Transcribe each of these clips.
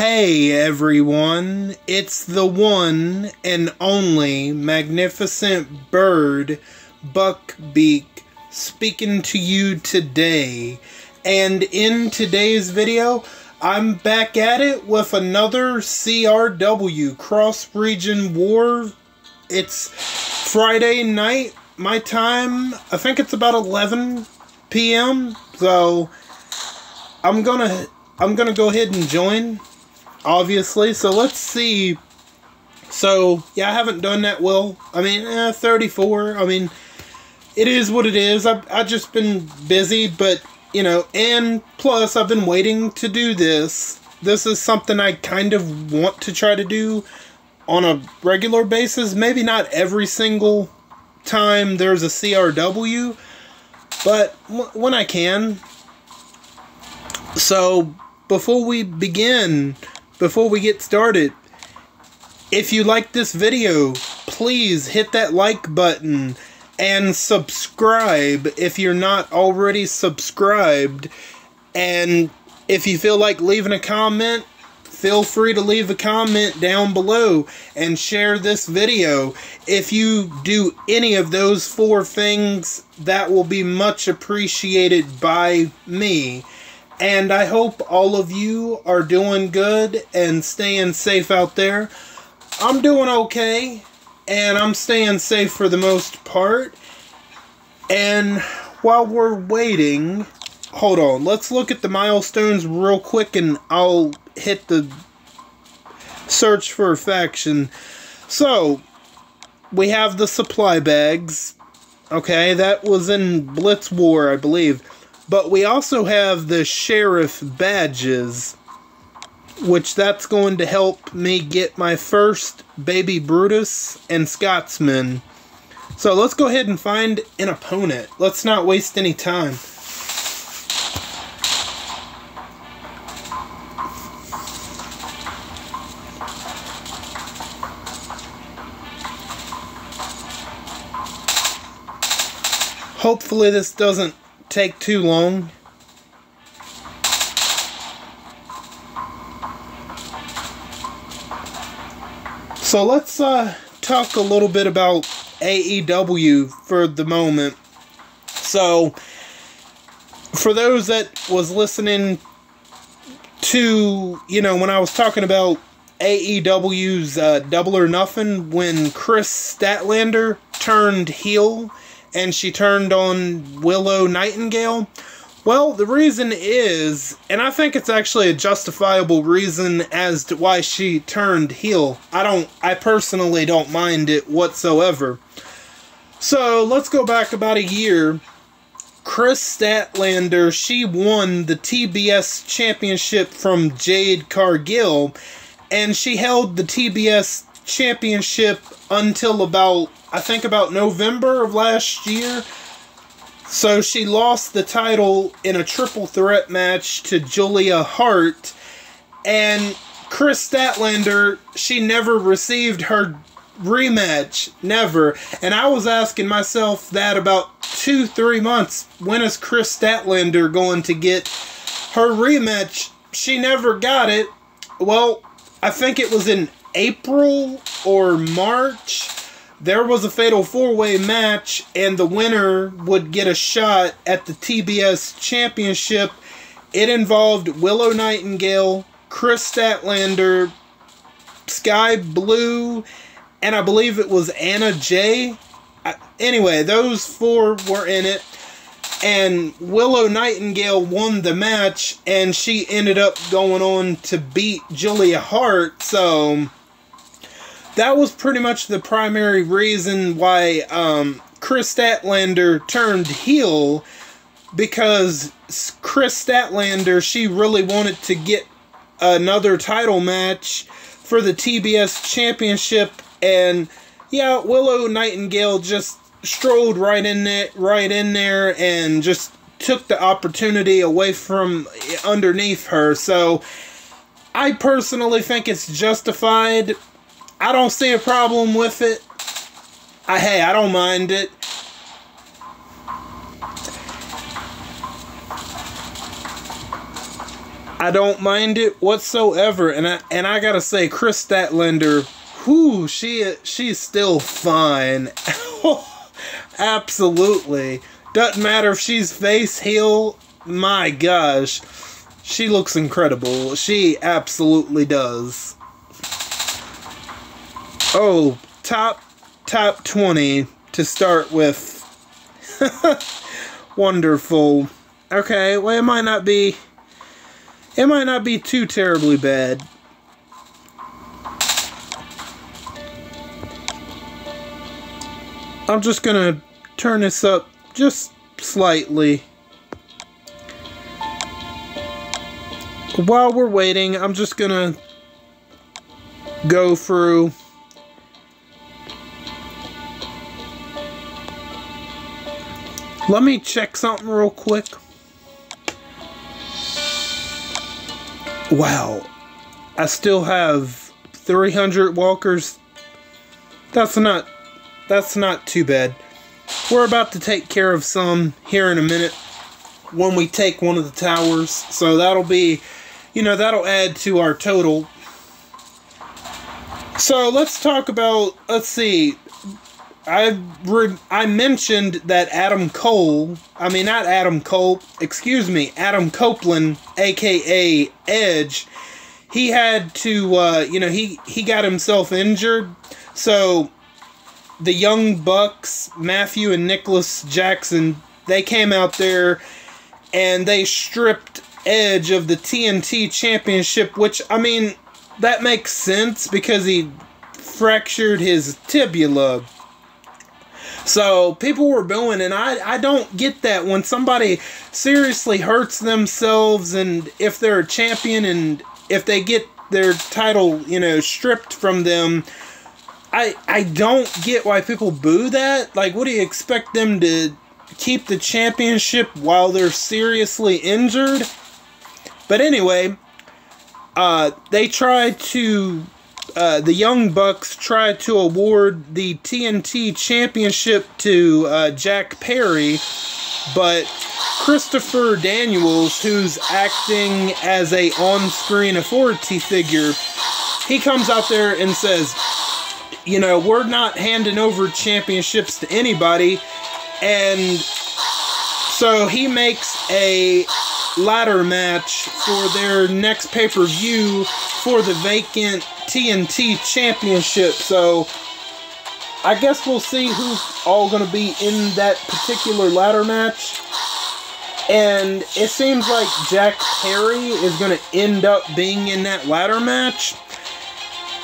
Hey everyone, it's the one and only magnificent bird, Beak, speaking to you today. And in today's video, I'm back at it with another CRW, Cross-Region War. It's Friday night, my time. I think it's about 11 p.m. So I'm gonna go ahead and join, obviously. So let's see. So yeah, I haven't done that well. I mean, 34. I mean, it is what it is. I've just been busy, but you know, and plus I've been waiting to do this. This is something I kind of want to try to do on a regular basis. Maybe not every single time there's a CRW, but when I can. So before we begin, before we get started, if you like this video, please hit that like button and subscribe if you're not already subscribed. And if you feel like leaving a comment, feel free to leave a comment down below and share this video. If you do any of those four things, that will be much appreciated by me. And I hope all of you are doing good and staying safe out there. I'm doing okay, and I'm staying safe for the most part. And while we're waiting, hold on, let's look at the milestones real quick and I'll hit the search for a faction. So, we have the supply bags. Okay, that was in Blitz War, I believe. But we also have the Sheriff badges, which that's going to help me get my first Baby Brutus and Scotsman. So let's go ahead and find an opponent. Let's not waste any time. Hopefully this doesn't take too long. So let's talk a little bit about AEW for the moment. So for those that was listening to, you know, when I was talking about AEW's Double or Nothing, when Chris Statlander turned heel and she turned on Willow Nightingale. Well, the reason is, and I think it's actually a justifiable reason as to why she turned heel. I personally don't mind it whatsoever. So, let's go back about a year. Chris Statlander, she won the TBS championship from Jade Cargill, and she held the TBS championship until I think about November of last year. So she lost the title in a triple threat match to Julia Hart. And Chris Statlander, she never received her rematch. Never. And I was asking myself that about 2-3 months. When is Chris Statlander going to get her rematch? She never got it. Well, I think it was in April or March. There was a fatal four-way match, and the winner would get a shot at the TBS championship. It involved Willow Nightingale, Chris Statlander, Sky Blue, and I believe it was Anna Jay. Anyway, those four were in it, and Willow Nightingale won the match, and she ended up going on to beat Julia Hart. So that was pretty much the primary reason why Chris Statlander turned heel, because Chris Statlander, she really wanted to get another title match for the TBS championship, and yeah, Willow Nightingale just strolled right in there and just took the opportunity away from underneath her. So I personally think it's justified. I don't see a problem with it. Hey, I don't mind it. I don't mind it whatsoever, and I gotta say, Chris Statlander, whoo, she's still fine. Absolutely. Doesn't matter if she's face, heel, my gosh. She looks incredible. She absolutely does. Oh, top 20 to start with. Wonderful. Okay, well, it might not be too terribly bad. I'm just gonna turn this up just slightly. While we're waiting, I'm just gonna go through. Let me check something real quick. Wow, I still have 300 walkers. That's not too bad. We're about to take care of some here in a minute when we take one of the towers. So that'll be, that'll add to our total. So let's talk about, let's see. I mentioned that Adam Copeland, aka Edge, he had to, he got himself injured. So the Young Bucks, Matthew and Nicholas Jackson, they came out there and they stripped Edge of the TNT Championship, which, that makes sense because he fractured his tibia. So people were booing, and I don't get that when somebody seriously hurts themselves, and if they're a champion and if they get their title, stripped from them, I don't get why people boo that. Like, what do you expect them to keep the championship while they're seriously injured? But anyway, they tried to, the Young Bucks tried to award the TNT Championship to Jack Perry, but Christopher Daniels, who's acting as a on-screen authority figure, he comes out there and says, we're not handing over championships to anybody, and so he makes a ladder match for their next pay-per-view for the vacant TNT Championship. So I guess we'll see who's all going to be in that particular ladder match. And it seems like Jack Perry is going to end up being in that ladder match.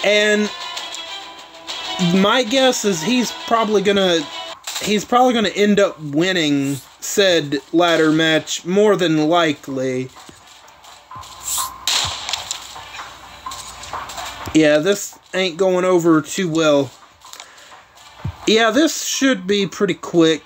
And my guess is he's probably going to end up winning said ladder match, more than likely. Yeah, this ain't going over too well. Yeah, this should be pretty quick.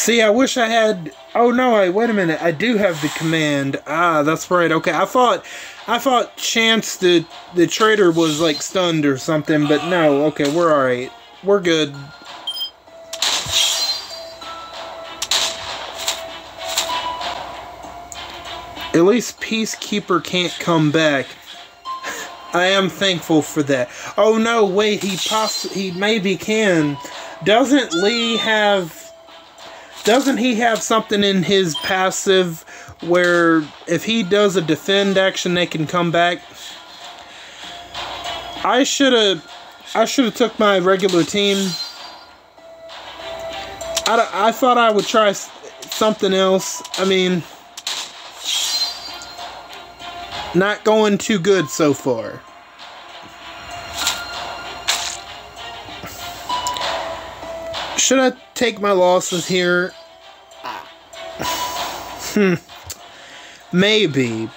See, I wish I had... Oh, no, wait a minute. I do have the command. Ah, that's right. Okay, I thought Chance the traitor was, like, stunned or something, but no. Okay, we're alright. We're good. At least Peacekeeper can't come back. I am thankful for that. Oh, no, wait. He maybe can. Doesn't he have something in his passive where if he does a defend action, they can come back? I should have took my regular team. I thought I would try something else. I mean, not going too good so far. Should I take my losses here? Maybe.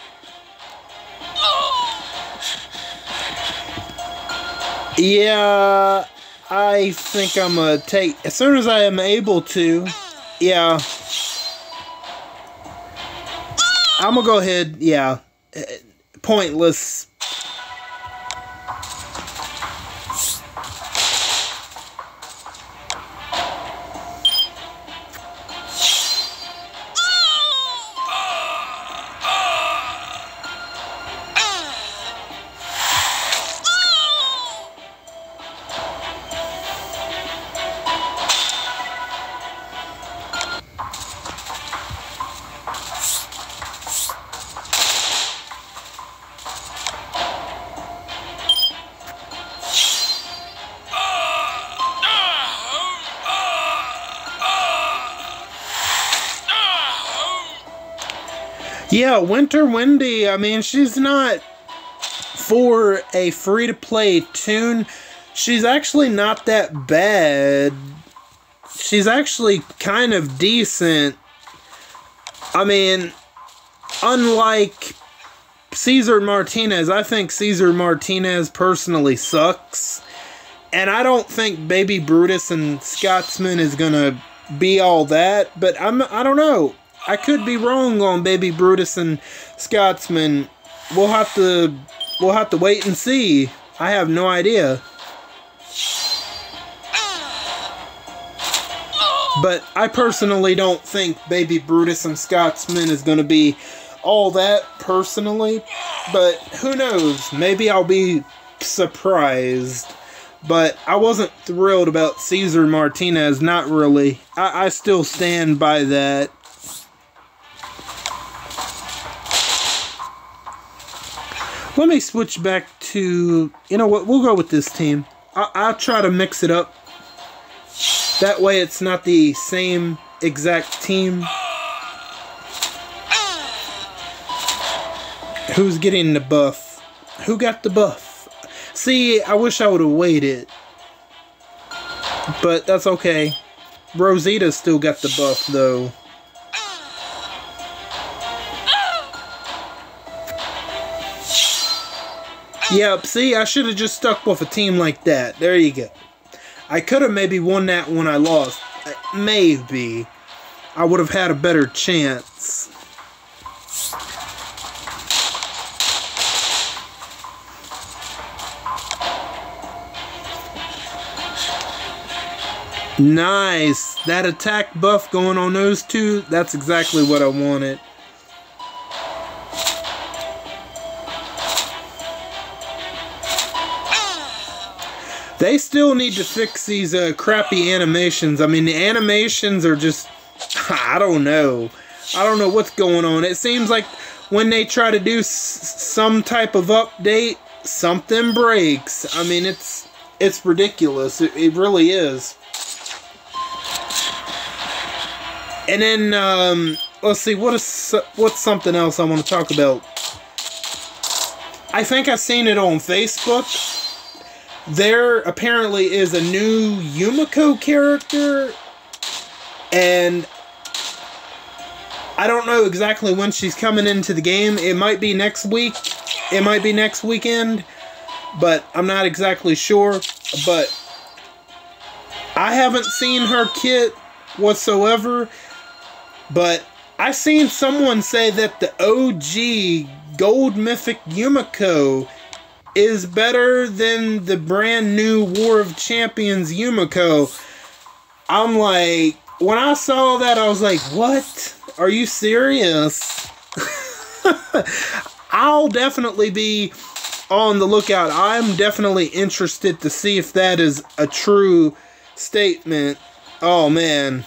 Yeah, I think I'm gonna take... As soon as I am able to, yeah. I'm gonna go ahead, yeah. Pointless. Yeah, Winter Wendy, I mean, she's not for a free-to-play tune. She's actually not that bad. She's actually kind of decent. I mean, unlike Cesar Martinez, I think Cesar Martinez personally sucks. And I don't think Baby Brutus and Scotsman is gonna be all that, but I don't know. I could be wrong on Baby Brutus and Scotsman. We'll have to wait and see. I have no idea. But I personally don't think Baby Brutus and Scotsman is going to be all that personally. But who knows? Maybe I'll be surprised. But I wasn't thrilled about Cesar Martinez. Not really. I still stand by that. Let me switch back to... You know what? We'll go with this team. I'll try to mix it up. That way it's not the same exact team. Who's getting the buff? Who got the buff? See, I wish I would have waited. But that's okay. Rosita still got the buff, though. Yep, see, I should have just stuck with a team like that. There you go. I could have maybe won that when I lost. Maybe. I would have had a better chance. Nice. That attack buff going on those two, that's exactly what I wanted. They still need to fix these crappy animations. I mean, the animations are just... I don't know. I don't know what's going on. It seems like when they try to do some type of update, something breaks. I mean, it's ridiculous. It really is. And then, let's see, what's something else I want to talk about? I think I've seen it on Facebook. There apparently is a new Yumiko character, and I don't know exactly when she's coming into the game. It might be next week, it might be next weekend, but I'm not exactly sure. But I haven't seen her kit whatsoever. But I seen someone say that the OG Gold Mythic Yumiko is better than the brand new War of Champions Yumiko. I'm like, when I saw that, I was like, what? Are you serious? I'll definitely be on the lookout. I'm definitely interested to see if that is a true statement. Oh, man.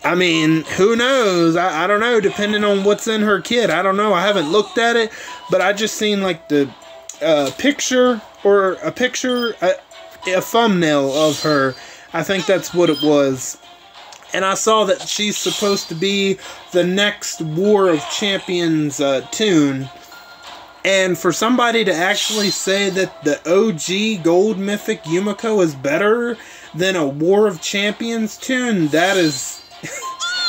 I mean, who knows? I don't know, depending on what's in her kit. I don't know. I haven't looked at it, but I just seen like the picture, a thumbnail of her. I think that's what it was. And I saw that she's supposed to be the next War of Champions tune. And for somebody to actually say that the OG Gold Mythic Yumiko is better than a War of Champions tune, that is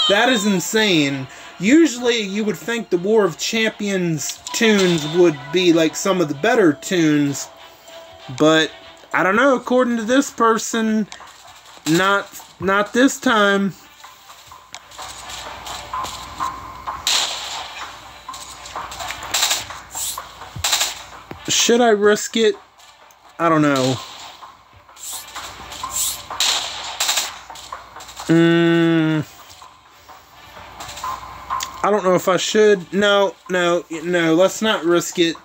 that is insane. Usually you would think the War of Champions tunes would be like some of the better tunes, but I don't know, according to this person, not this time. Should I risk it? I don't know. I don't know if I should. No, let's not risk it.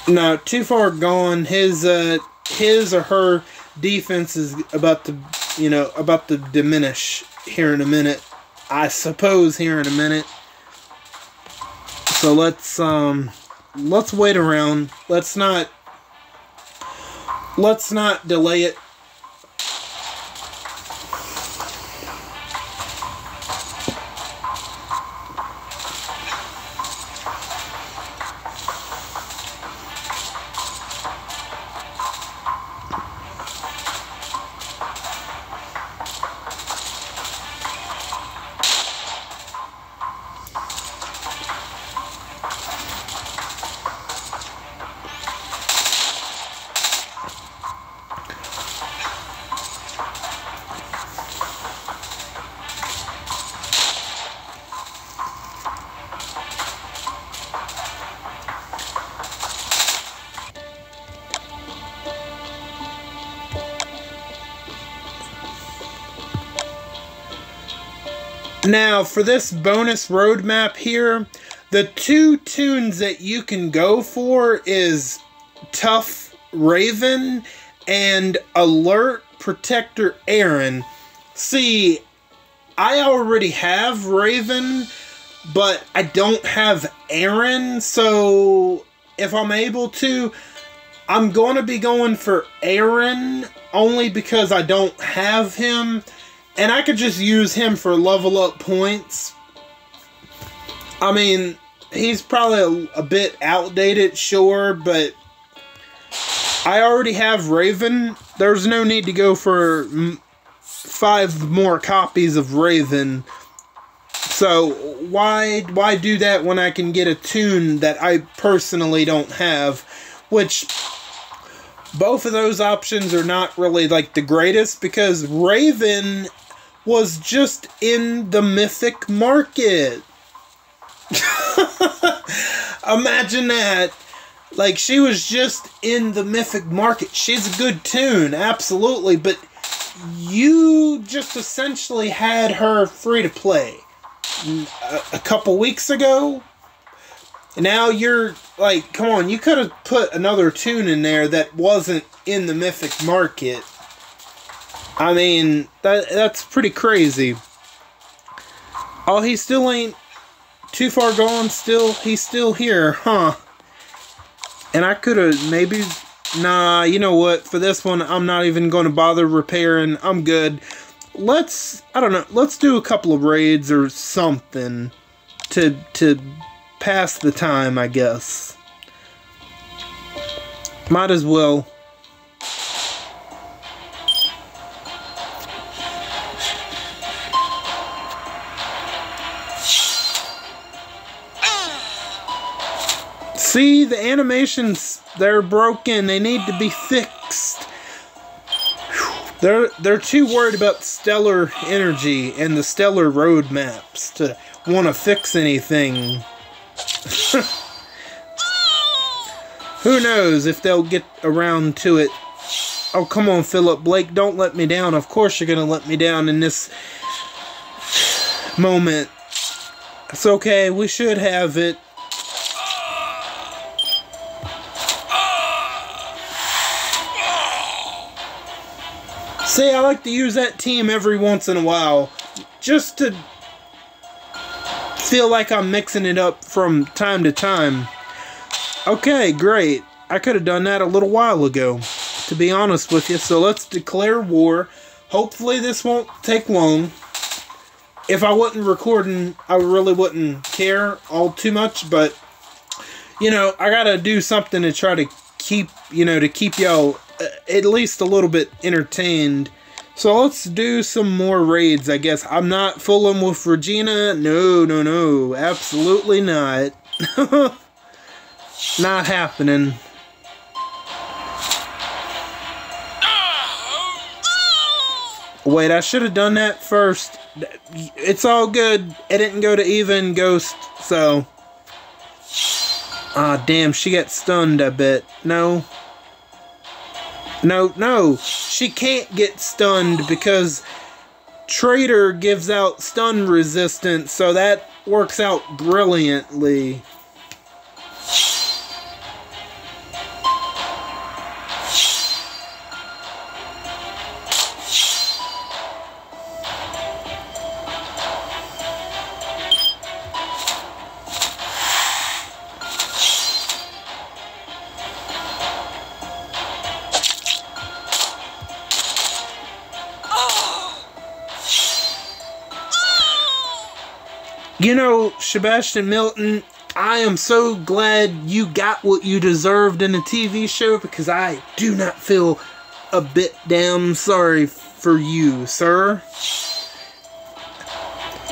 No, too far gone. His or her defense is about to diminish here in a minute. I suppose here in a minute. So let's wait around. Let's not delay it. Now, for this bonus roadmap here, the two tunes that you can go for is Tough Raven and Alert Protector Aaron. See, I already have Raven, but I don't have Aaron, so if I'm able to, I'm going to be going for Aaron only because I don't have him. And I could just use him for level up points. I mean, he's probably a bit outdated, sure, but I already have Raven. There's no need to go for 5 more copies of Raven. So why do that when I can get a tune that I personally don't have? Which, both of those options are not really like the greatest, because Raven was just in the Mythic market. Imagine that. Like, she was just in the Mythic market. She's a good tune, absolutely, but you just essentially had her free to play a couple weeks ago. Now you're like, come on, you could have put another tune in there that wasn't in the Mythic market. I mean, that's pretty crazy. Oh, he still ain't too far gone. He's still here, huh? And I could have maybe... Nah, you know what? For this one, I'm not even going to bother repairing. I'm good. I don't know. Let's do a couple of raids or something to pass the time, I guess. Might as well. See, the animations, they're broken. They need to be fixed. Whew. They're too worried about stellar energy and the stellar roadmaps to want to fix anything. Who knows if they'll get around to it. Oh, come on, Philip Blake, don't let me down. Of course you're going to let me down in this moment. It's okay, we should have it. See, I like to use that team every once in a while, just to feel like I'm mixing it up from time to time. Okay, great. I could have done that a little while ago, to be honest with you. So let's declare war. Hopefully this won't take long. If I wasn't recording, I really wouldn't care all too much, but, you know, I gotta do something to try to keep, you know, to keep y'all at least a little bit entertained. So let's do some more raids, I guess. I'm not fooling with Regina. No, no, no. Absolutely not. Not happening. Wait, I should have done that first. It's all good. It didn't go to even Ghost, so... Ah, damn, she got stunned, I bet. No. No, no. She can't get stunned because Traitor gives out stun resistance, so that works out brilliantly. You know, Sebastian Milton, I am so glad you got what you deserved in a TV show, because I do not feel a bit damn sorry for you, sir.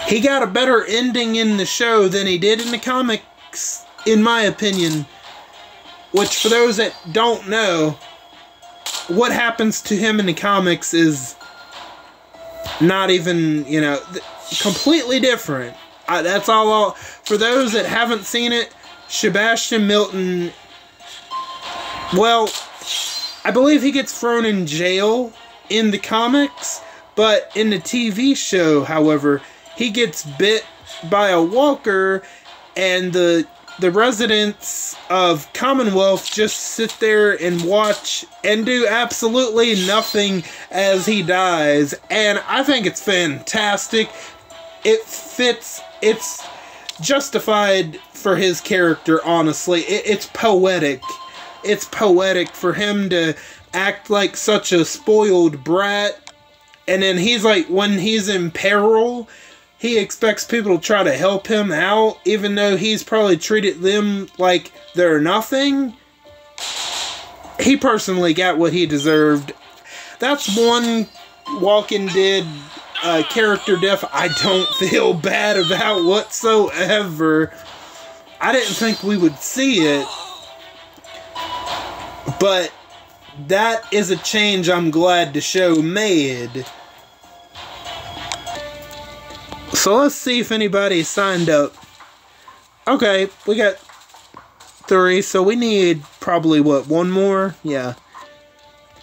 He got a better ending in the show than he did in the comics, in my opinion. Which, for those that don't know, what happens to him in the comics is not even, you know, completely different. That's all. For those that haven't seen it, Sebastian Milton, well, I believe he gets thrown in jail in the comics, but in the TV show, however, he gets bit by a walker, and the residents of Commonwealth just sit there and watch and do absolutely nothing as he dies. And I think it's fantastic. It fits. It's justified for his character, honestly. It's poetic. It's poetic for him to act like such a spoiled brat. And then he's like, when he's in peril, he expects people to try to help him out, even though he's probably treated them like they're nothing. He personally got what he deserved. That's one Walking Dead character death I don't feel bad about whatsoever. I didn't think we would see it, but that is a change I'm glad the show made. So let's see if anybody signed up. Okay, we got 3, so we need probably, what, 1 more? Yeah.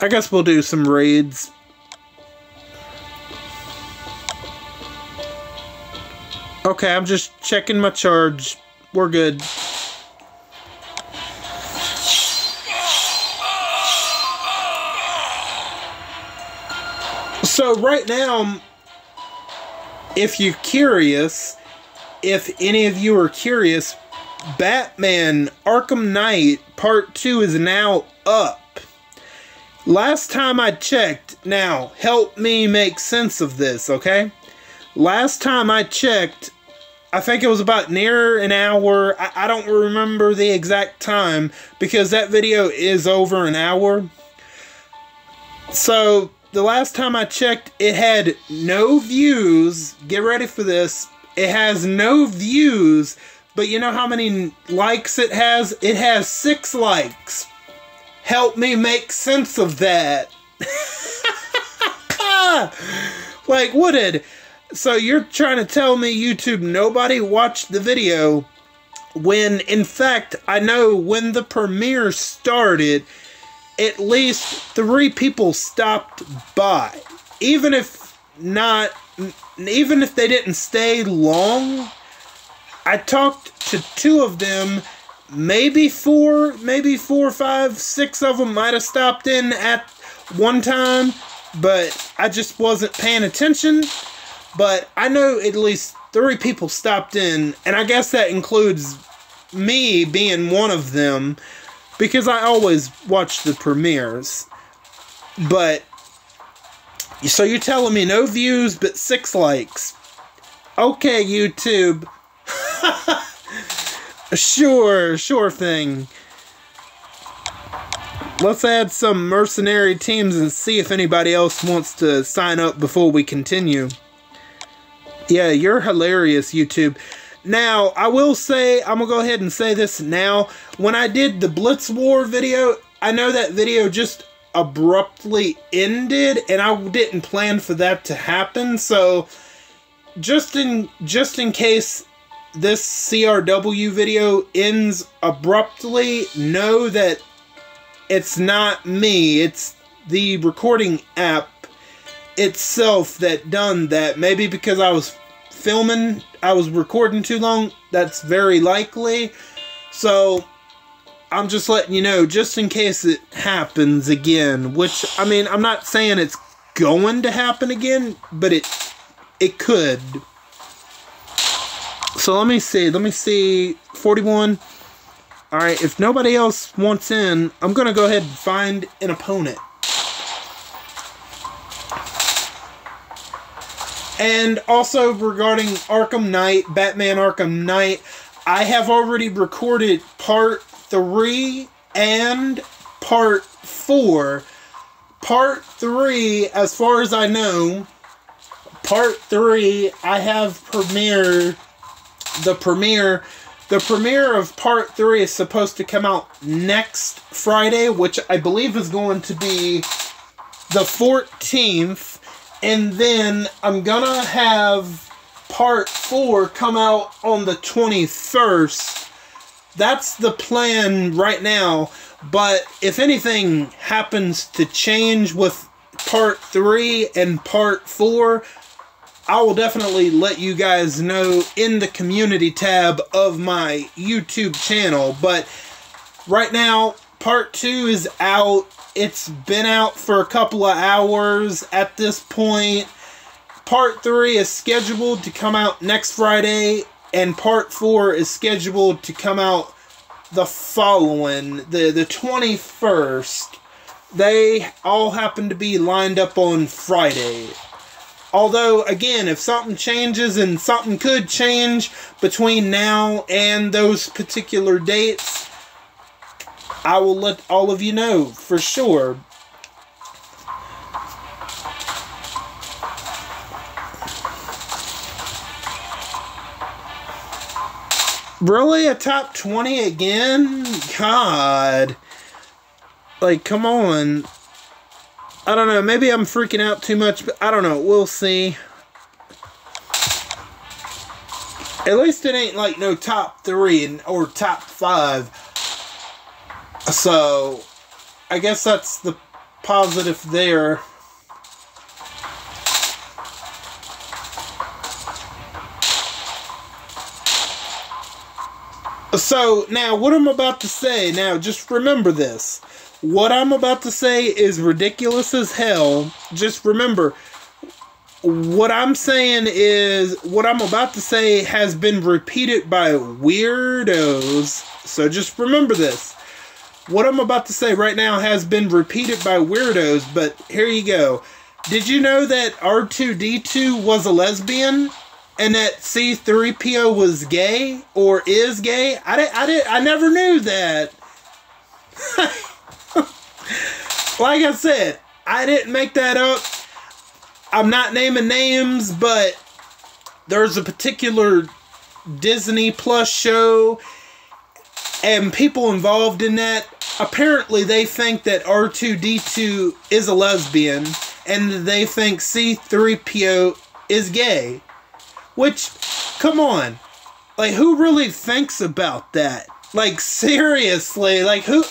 I guess we'll do some raids. Okay, I'm just checking my charge. We're good. So right now, if you're curious, if any of you are curious, Batman Arkham Knight Part 2 is now up. Last time I checked, now help me make sense of this, okay? Last time I checked, I think it was about near an hour. I don't remember the exact time because that video is over an hour. So the last time I checked, it had no views. Get ready for this. It has no views, but you know how many likes it has? It has 6 likes. Help me make sense of that. Like, what did... So you're trying to tell me, YouTube, nobody watched the video when, in fact, I know when the premiere started, at least 3 people stopped by. Even if they didn't stay long, I talked to 2 of them, maybe 4, 5, 6 of them might have stopped in at one time, but I just wasn't paying attention. But I know at least 3 people stopped in, and I guess that includes me being one of them, because I always watch the premieres. But, so you're telling me no views, but 6 likes. Okay, YouTube. Sure thing. Let's add some mercenary teams and see if anybody else wants to sign up before we continue. Yeah, you're hilarious, YouTube. Now, I will say, I'm going to go ahead and say this now. When I did the Blitz War video, I know that video just abruptly ended, and I didn't plan for that to happen. So, just in case this CRW video ends abruptly, know that it's not me. It's the recording app itself that done that. Maybe because I was recording too long. That's very likely. So I'm just letting you know, just in case it happens again, which, I mean, I'm not saying it's going to happen again, but it could. So let me see 41. Alright, if nobody else wants in, I'm gonna go ahead and find an opponent. And also regarding Arkham Knight, Batman Arkham Knight, I have already recorded Part 3 and Part 4. Part 3, as far as I know, Part 3, I have premiered the premiere. The premiere of Part 3 is supposed to come out next Friday, which I believe is going to be the 14th. And then I'm gonna have Part 4 come out on the 21st. That's the plan right now. But if anything happens to change with Part 3 and Part 4, I will definitely let you guys know in the community tab of my YouTube channel. But right now, Part 2 is out. It's been out for a couple of hours at this point. Part 3 is scheduled to come out next Friday, and Part 4 is scheduled to come out the following, the 21st. They all happen to be lined up on Friday. Although, again, if something changes, and something could change between now and those particular dates, I will let all of you know for sure. Really? A top 20 again? God. Like, come on. I don't know. Maybe I'm freaking out too much, but I don't know. We'll see. At least it ain't like no top 3 or top 5. So, I guess that's the positive there. So, now, what I'm about to say, now, just remember this. What I'm about to say is ridiculous as hell. Just remember, what I'm saying is, what I'm about to say has been repeated by weirdos. So, just remember this. What I'm about to say right now has been repeated by weirdos, but here you go. Did you know that R2-D2 was a lesbian? And that C-3PO was gay? Or is gay? I never knew that. Like I said, I didn't make that up. I'm not naming names, but there's a particular Disney Plus show, and people involved in that, apparently they think that R2-D2 is a lesbian, and they think C-3PO is gay. Which, come on. Like, who really thinks about that? Like, seriously, like, who...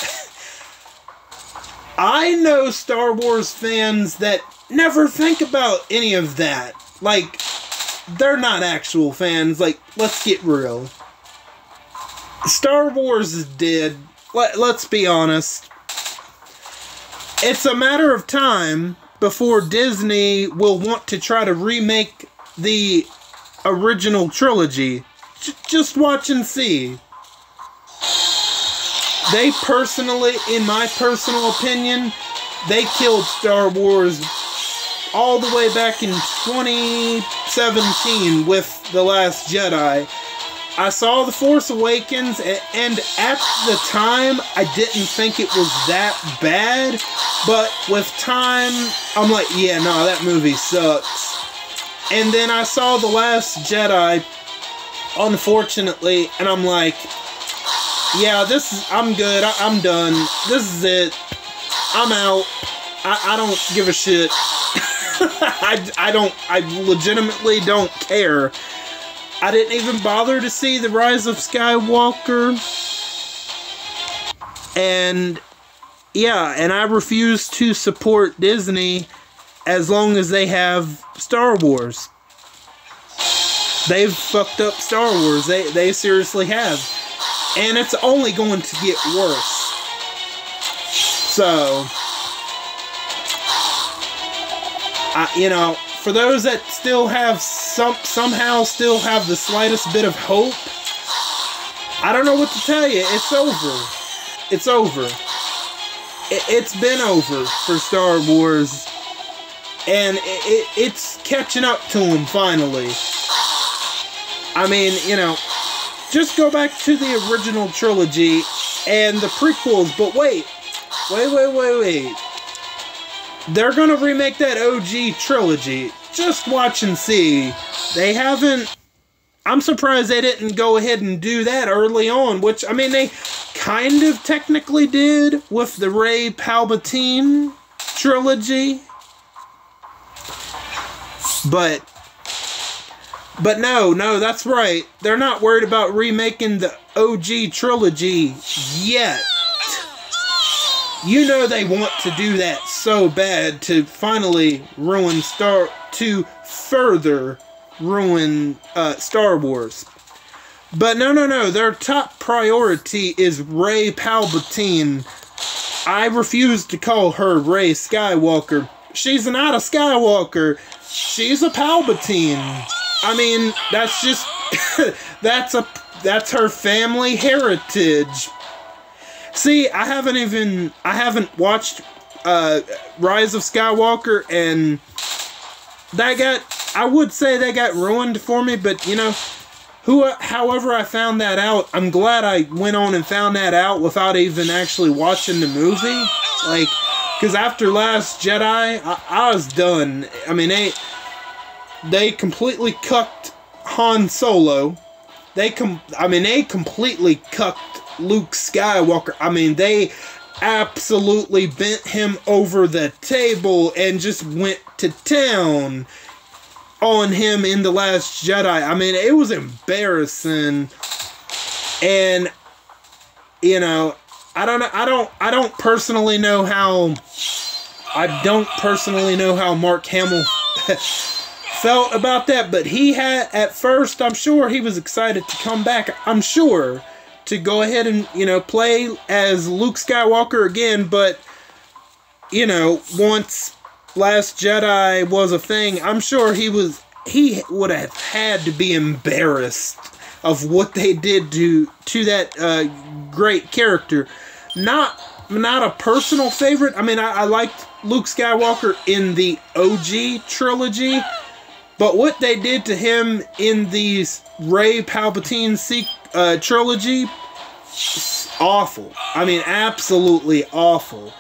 I know Star Wars fans that never think about any of that. Like, they're not actual fans. Like, let's get real. Star Wars is dead. Let's be honest. It's a matter of time before Disney will want to try to remake the original trilogy. Just watch and see. They personally, in my personal opinion, they killed Star Wars all the way back in 2017 with The Last Jedi. I saw The Force Awakens, and at the time, I didn't think it was that bad, but with time, I'm like, yeah, no, that movie sucks. And then I saw The Last Jedi, unfortunately, and I'm like, yeah, I'm good, I'm done, this is it, I'm out, I don't give a shit. I legitimately don't care. I didn't even bother to see The Rise of Skywalker. And, yeah, and I refuse to support Disney as long as they have Star Wars. They've fucked up Star Wars. They seriously have. And it's only going to get worse. So, you know, for those that still have somehow still have the slightest bit of hope, I don't know what to tell you. It's over. It's over. It's been over for Star Wars, and it's catching up to them finally. I mean, you know, just go back to the original trilogy and the prequels, but wait. They're gonna remake that OG trilogy. Just watch and see. They haven't... I'm surprised they didn't go ahead and do that early on, which, I mean, they kind of technically did with the Rey Palpatine trilogy. But no, that's right. They're not worried about remaking the OG trilogy yet. You know they want to do that so bad to finally ruin further ruin Star Wars. But no, their top priority is Rey Palpatine. I refuse to call her Rey Skywalker. She's not a Skywalker. She's a Palpatine. I mean, that's just that's her family heritage. See, I haven't watched Rise of Skywalker, and I would say that got ruined for me, but you know, however I found that out, I'm glad I went on and found that out without even actually watching the movie. Like, because after Last Jedi, I was done. I mean, they completely cucked Han Solo. They completely cucked Luke Skywalker. I mean, they absolutely bent him over the table and just went to town on him in The Last Jedi. I mean, it was embarrassing. And you know, I don't personally know how Mark Hamill felt about that, but he had, at first, I'm sure he was excited to come back. I'm sure to go ahead and, you know, play as Luke Skywalker again, but, you know, once Last Jedi was a thing, I'm sure he would have had to be embarrassed of what they did to that great character. Not a personal favorite. I mean, I liked Luke Skywalker in the OG trilogy, but what they did to him in the Rey Palpatine trilogy, awful. I mean, absolutely awful.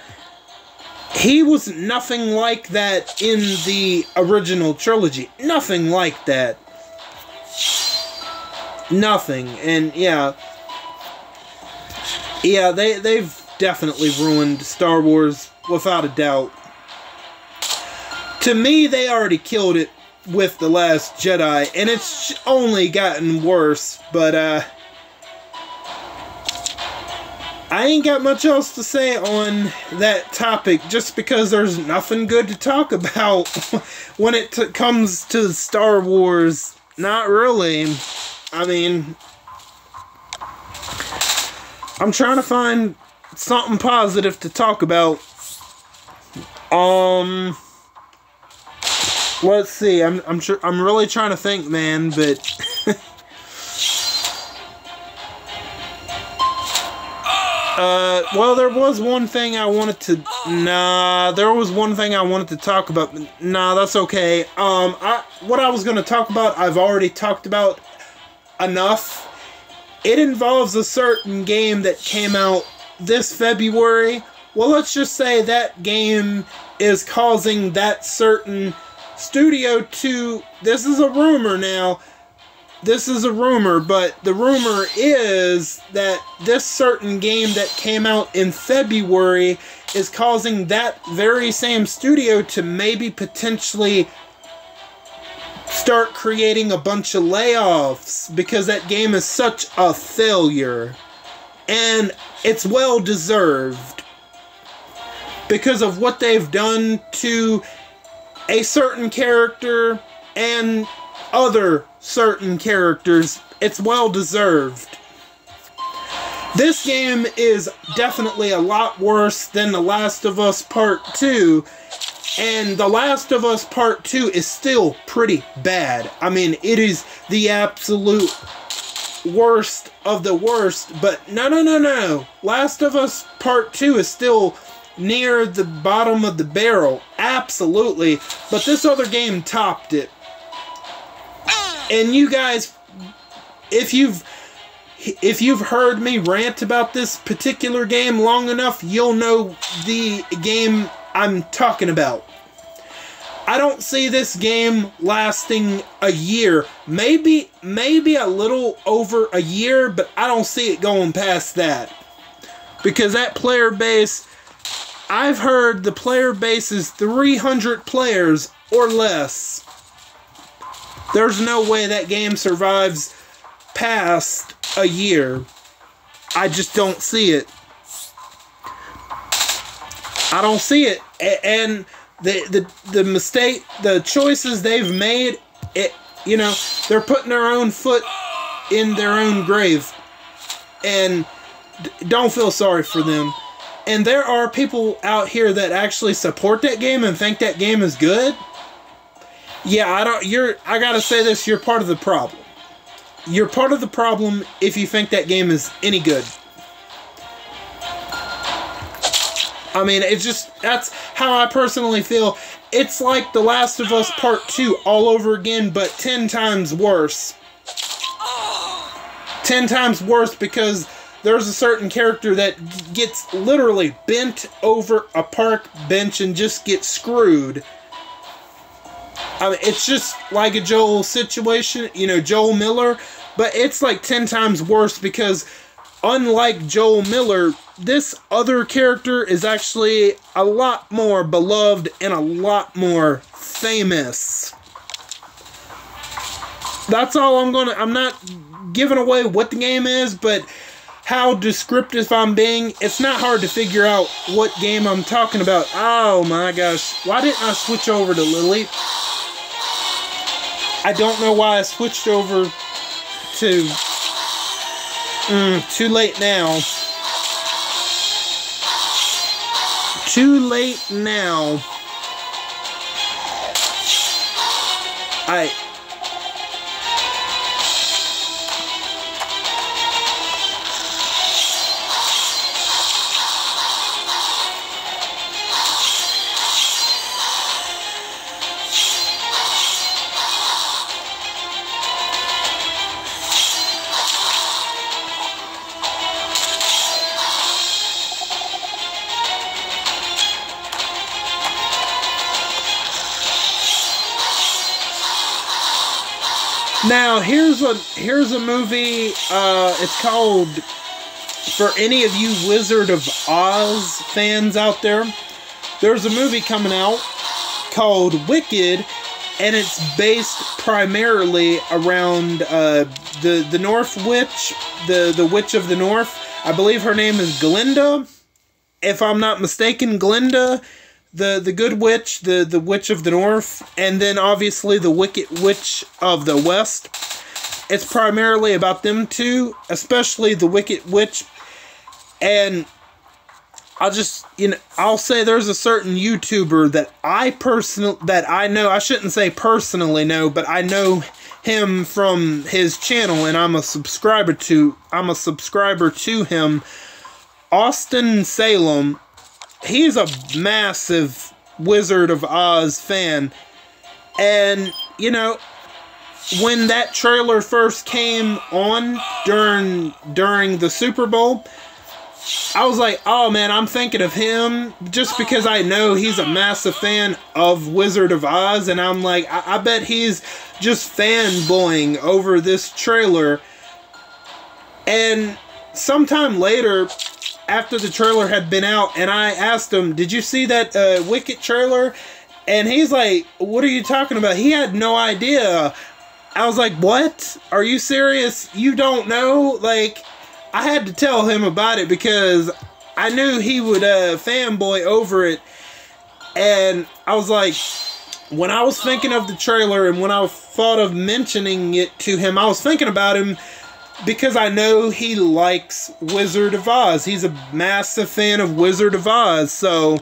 He was nothing like that in the original trilogy. Nothing like that. Nothing. And yeah, they've definitely ruined Star Wars without a doubt. To me, they already killed it with The Last Jedi, and it's only gotten worse, but I ain't got much else to say on that topic, just because there's nothing good to talk about when it comes to Star Wars. Not really. I mean, I'm trying to find something positive to talk about. Let's see. I'm really trying to think, man, but well, there was one thing I wanted to talk about. Nah, that's okay. What I was going to talk about, I've already talked about enough. It involves a certain game that came out this February. Well, let's just say that game is causing that certain studio to... This is a rumor now. This is a rumor, but the rumor is that this certain game that came out in February is causing that very same studio to maybe potentially start creating a bunch of layoffs, because that game is such a failure. And it's well deserved, because of what they've done to a certain character and other certain characters. It's well deserved. This game is definitely a lot worse than The Last of Us Part 2, and The Last of Us Part 2 is still pretty bad. I mean, it is the absolute worst of the worst, but no. Last of Us Part 2 is still near the bottom of the barrel, absolutely, but this other game topped it. And you guys, if you've heard me rant about this particular game long enough, you'll know the game I'm talking about. I don't see this game lasting a year. Maybe a little over a year, but I don't see it going past that. Because that player base, I've heard the player base is 300 players or less. There's no way that game survives past a year. I just don't see it. I don't see it. And the mistake, the choices they've made, they're putting their own foot in their own grave. And don't feel sorry for them. And there are people out here that actually support that game and think that game is good. Yeah, I gotta say this, you're part of the problem. You're part of the problem if you think that game is any good. I mean, that's how I personally feel. It's like The Last of Us Part 2 all over again, but 10 times worse. 10 times worse, because there's a certain character that gets literally bent over a park bench and just gets screwed. I mean, it's just like a Joel situation, Joel Miller, but it's like 10 times worse, because unlike Joel Miller, this other character is actually a lot more beloved and a lot more famous. That's all I'm not giving away what the game is, but how descriptive I'm being, it's not hard to figure out what game I'm talking about. Oh my gosh, why didn't I switch over to Lily? I don't know why I switched over to... too late now. Too late now. Now, here's a movie, it's called, for any of you Wizard of Oz fans out there, there's a movie coming out called Wicked, and it's based primarily around the North Witch, the Witch of the North. I believe her name is Glinda, if I'm not mistaken. Glinda, the Good Witch, the Witch of the North, and then obviously the Wicked Witch of the West. It's primarily about them two, especially the Wicked Witch. And I'll say there's a certain YouTuber that I know. I shouldn't say personally know, but I know him from his channel, and I'm a subscriber to him. Austin Salem. He's a massive Wizard of Oz fan, and when that trailer first came on during the Super Bowl, I was like, oh man, I'm thinking of him, just because I know he's a massive fan of Wizard of Oz, and I'm like, I bet he's just fanboying over this trailer. And sometime later, after the trailer had been out, and I asked him, did you see that Wicked trailer? And he's like, what are you talking about? He had no idea. I was like, what? Are you serious? You don't know? Like, I had to tell him about it because I knew he would fanboy over it. And I was like, when I was thinking of the trailer and when I thought of mentioning it to him, I was thinking about him because I know he likes Wizard of Oz. He's a massive fan of Wizard of Oz. So,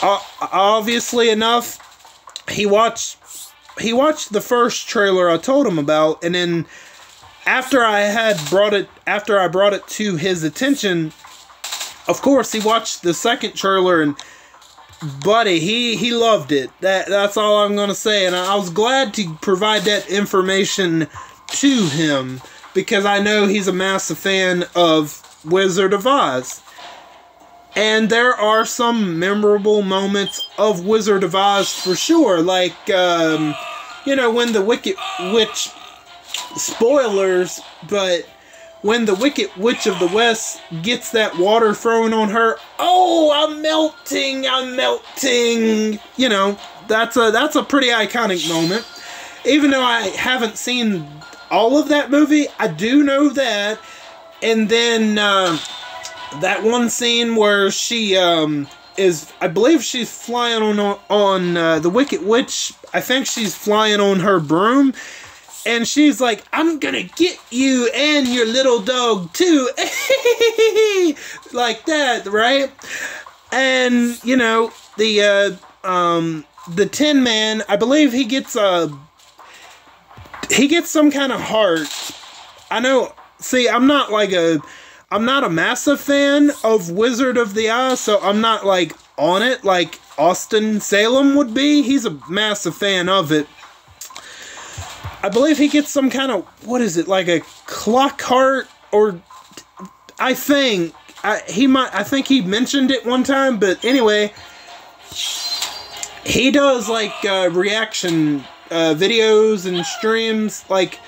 obviously enough, he watched the first trailer I told him about, and then after I brought it to his attention, of course he watched the second trailer, and buddy, he loved it. That's all I'm gonna say, and I was glad to provide that information to him because I know he's a massive fan of Wizard of Oz. And there are some memorable moments of Wizard of Oz for sure, like when the Wicked Witch, spoilers, but when the Wicked Witch of the West gets that water thrown on her, oh, I'm melting. That's a pretty iconic moment. Even though I haven't seen all of that movie, I do know that. And then that one scene where she I believe she's flying on the Wicked Witch. I think she's flying on her broom. And she's like, I'm gonna get you and your little dog too. Like that, right? And, the Tin Man, I believe he gets some kind of heart. I know, see, I'm not a massive fan of Wizard of the Oz, so I'm not like on it like Austin Salem would be. He's a massive fan of it. I believe he gets some kind of, what is it, like a clock heart, or I think he mentioned it one time, but anyway, he does like reaction videos and streams. Like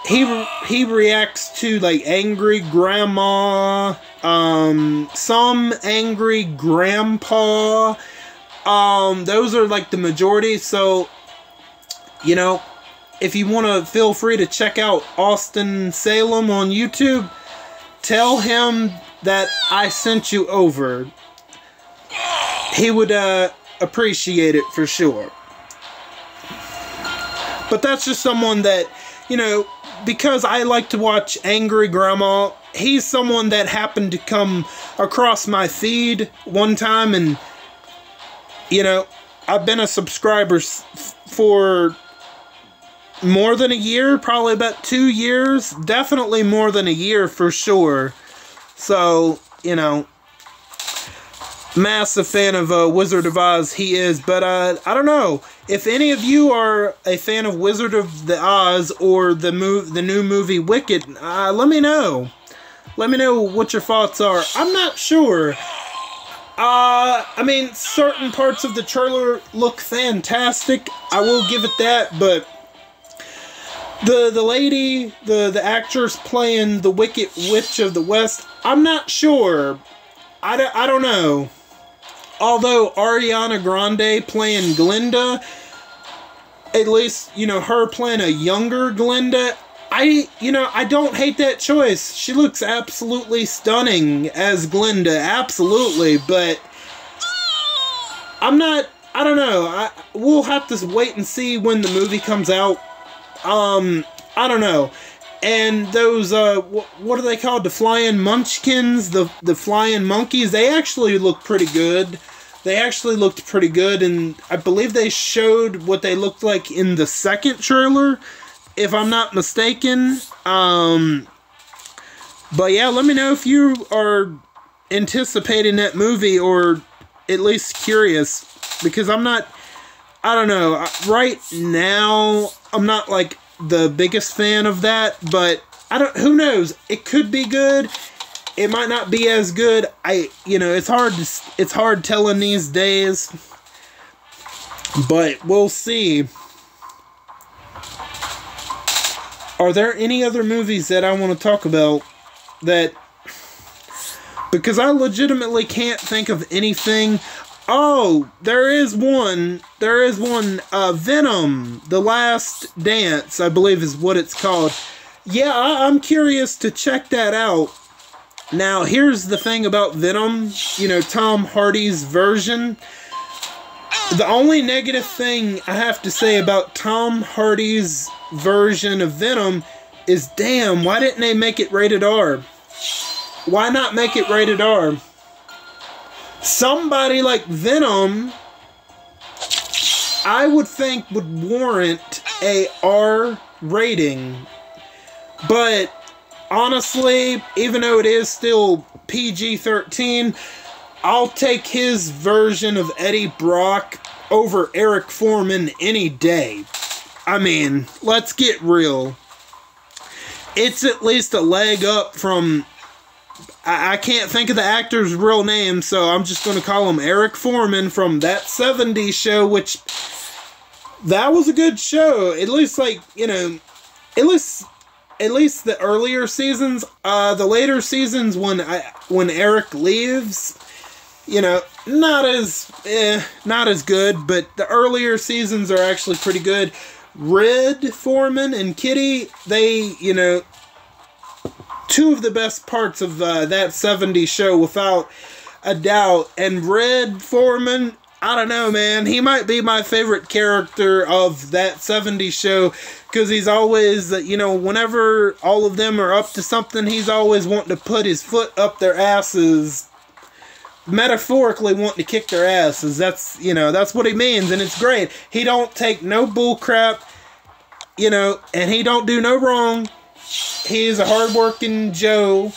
he reacts to like angry grandma, some angry grandpa. Those are like the majority. So, if you want to, feel free to check out Austin Salem on YouTube. Tell him that I sent you over. He would appreciate it for sure. But that's just someone that, because I like to watch Angry Grandma, he's someone that happened to come across my feed one time, and, I've been a subscriber for more than a year, probably about 2 years, definitely more than a year for sure. So, massive fan of Wizard of Oz he is, but I don't know if any of you are a fan of Wizard of the Oz or the new movie Wicked. Let me know what your thoughts are. I'm not sure. I mean, certain parts of the trailer look fantastic, I will give it that, but the lady, the actress playing the Wicked Witch of the West, I'm not sure. I don't know. although Ariana Grande playing Glinda, at least, you know, her playing a younger Glinda, I don't hate that choice. She looks absolutely stunning as Glinda, absolutely, but I don't know. We'll have to wait and see when the movie comes out. I don't know. And those, what are they called? The flying munchkins? The flying monkeys? They actually look pretty good. They actually looked pretty good, and I believe they showed what they looked like in the second trailer, if I'm not mistaken. But yeah, let me know if you are anticipating that movie, or at least curious, because I don't know, right now, I'm not like the biggest fan of that, but who knows, it could be good, it might not be as good, it's hard telling these days, but we'll see. Are there any other movies that I want to talk about that, because I legitimately can't think of anything. Oh, there is one, Venom, The Last Dance, I believe is what it's called. Yeah, I'm curious to check that out. Now, here's the thing about Venom, you know, Tom Hardy's version. The only negative thing I have to say about Tom Hardy's version of Venom is, damn, why didn't they make it rated R? Why not make it rated R? Somebody like Venom, I would think, would warrant a R rating. But honestly, even though it is still PG-13, I'll take his version of Eddie Brock over Eric Foreman any day. I mean, let's get real. It's at least a leg up from... I can't think of the actor's real name, so I'm just going to call him Eric Foreman from That 70s Show, which... that was a good show. At least, like, you know... At least the earlier seasons. The later seasons when Eric leaves... you know, not as good, but the earlier seasons are actually pretty good. Red Foreman and Kitty, they, you know, two of the best parts of That 70s Show, without a doubt. And Red Foreman, I don't know, man, he might be my favorite character of That 70s Show, because he's always, you know, whenever all of them are up to something, he's always wanting to put his foot up their asses, metaphorically wanting to kick their asses. That's, you know, that's what he means, and it's great. He don't take no bull crap, you know, and he don't do no wrong. He's a hardworking Joe,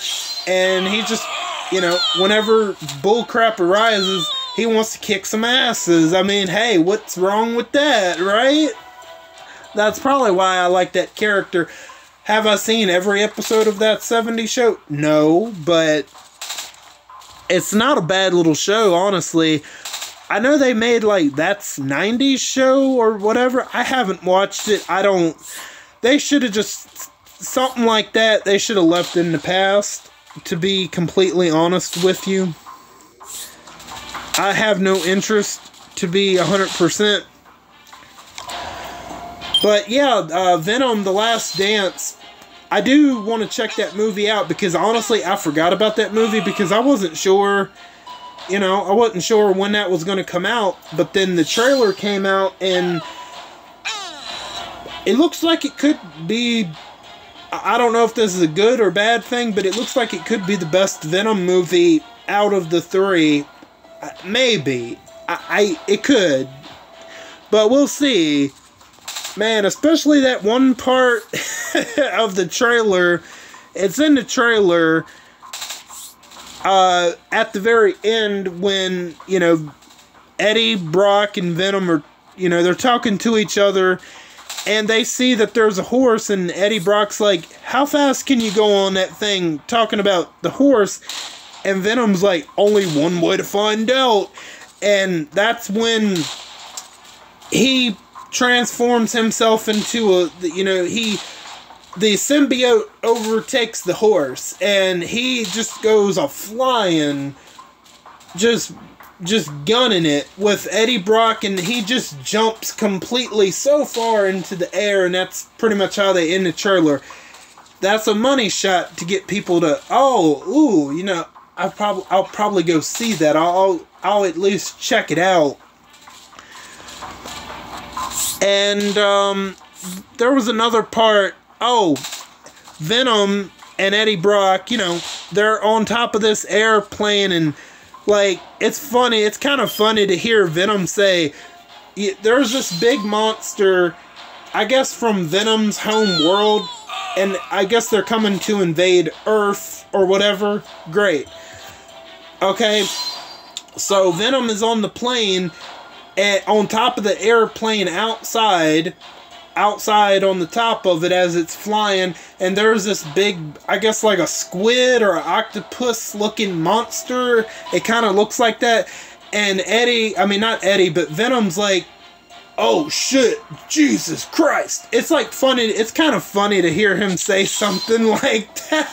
and he just, you know, whenever bull crap arises, he wants to kick some asses. I mean, hey, what's wrong with that, right? That's probably why I like that character. Have I seen every episode of That 70s Show? No, but it's not a bad little show, honestly. I know they made, like, That's 90s Show or whatever. I haven't watched it. They should have just... something like that, they should have left in the past, to be completely honest with you. I have no interest, to be 100%. But, yeah, Venom, The Last Dance... I do want to check that movie out, because honestly, I forgot about that movie, because I wasn't sure, you know, I wasn't sure when that was going to come out, but then the trailer came out, and it looks like it could be, I don't know if this is a good or bad thing, but it looks like it could be the best Venom movie out of the three. Maybe. It could. But we'll see. Man, especially that one part of the trailer. It's in the trailer at the very end when, you know, Eddie, Brock, and Venom are, you know, they're talking to each other, and they see that there's a horse, and Eddie Brock's like, how fast can you go on that thing, talking about the horse? And Venom's like, only one way to find out. And that's when he transforms himself into a, you know, the symbiote overtakes the horse, and he just goes a flying, just just gunning it with Eddie Brock, and he just jumps completely so far into the air, and that's pretty much how they end the trailer. That's a money shot to get people to, oh, ooh, you know, I'll probably go see that. I'll at least check it out. And there was another part. Oh, Venom and Eddie Brock, you know, they're on top of this airplane, and like, it's funny. It's kind of funny to hear Venom say, there's this big monster, I guess from Venom's home world, and I guess they're coming to invade Earth or whatever. Great. Okay, so Venom is on the plane, on top of the airplane outside on the top of it as it's flying, and there's this big, I guess like a squid or an octopus looking monster. It kind of looks like that. And not Eddie, but Venom's like, oh shit, Jesus Christ. It's like funny, it's kind of funny to hear him say something like that,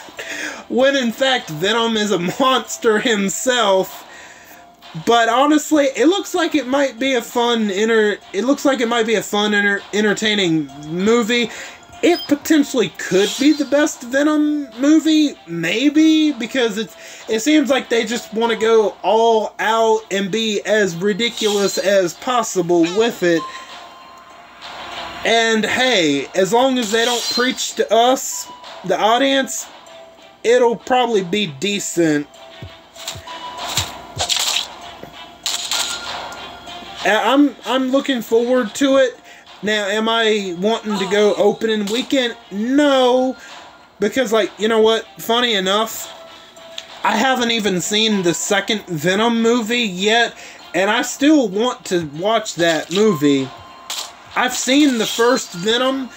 when in fact Venom is a monster himself. But honestly, it looks like it might be a entertaining movie. It potentially could be the best Venom movie, maybe, because it seems like they just want to go all out and be as ridiculous as possible with it. And hey, as long as they don't preach to us, the audience, it'll probably be decent. I'm looking forward to it. Now, am I wanting to go opening weekend? No. Because, like, you know what? Funny enough, I haven't even seen the second Venom movie yet, and I still want to watch that movie. I've seen the first Venom,